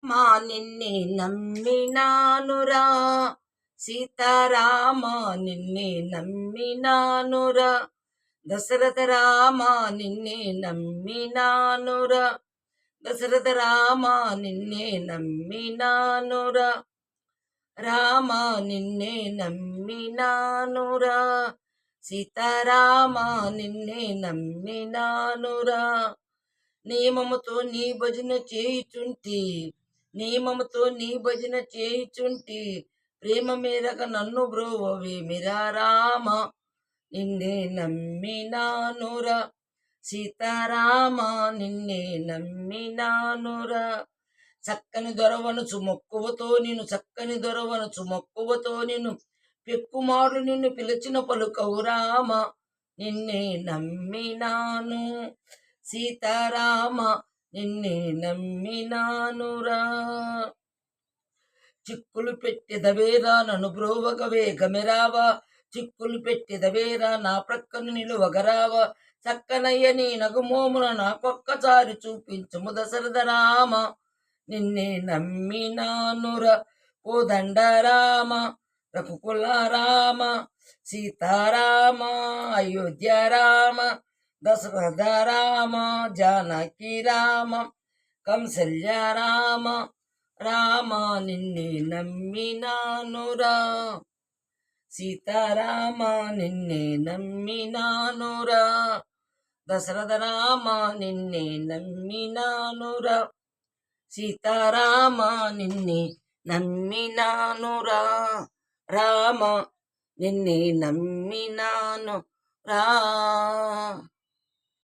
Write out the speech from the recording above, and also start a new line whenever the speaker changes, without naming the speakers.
మా నిన్నే నమ్మినానురా సీతారామ నిన్నే నమ్మినానురా దశరథ రామ నిన్నే నమ్మినానురా దశరథ రామ నిన్నే నమ్మినానురా రామ నిన్నే నమ్మినానురా సీతారామ నిన్నే నమ్మినానురా నియమముతో నీ భజన చేయుచుంటి నియమముతో నీ భజన చేయుచుంటి ప్రేమ మీరగ నన్ను బ్రోవేమిరా రామ నిన్నే నమ్మినానురా సీతారామ నిన్నే నమ్మినానురా చక్కని దొరవనుచు మొక్కువతో నేను చక్కని దొరవనుచు మొక్కువతో నేను పెక్కుమారు నిన్ను పిలిచిన పలుకవు రామ నిన్నే నమ్మినాను సీతారామ నిన్నే నమ్మినానురా చిక్కులు పెట్టెదవేరా నన్ను బ్రోవగ వేగమెరావా చిక్కులు పెట్టెదవేరా నా ప్రక్కను నిలువగరావా చక్కనయ్య నీ నగుమోమున నాకొక్కసారి చూపించుము దశరథ రామ నిన్నే నమ్మినానురా కోదండ రామ రఘుకుల రామ సీతారామ అయోధ్య రామ దశరథ రామ జానకి రామ కంసల్య రామ రామ నిన్నే నమ్మినానురా సీతారామ నిన్నే నమ్మినానురా దశరథ రామ నిన్నే నమ్మినానురా సీతారామ నిన్నే నమ్మినానురా రామ నిన్నే నమ్మినాను రా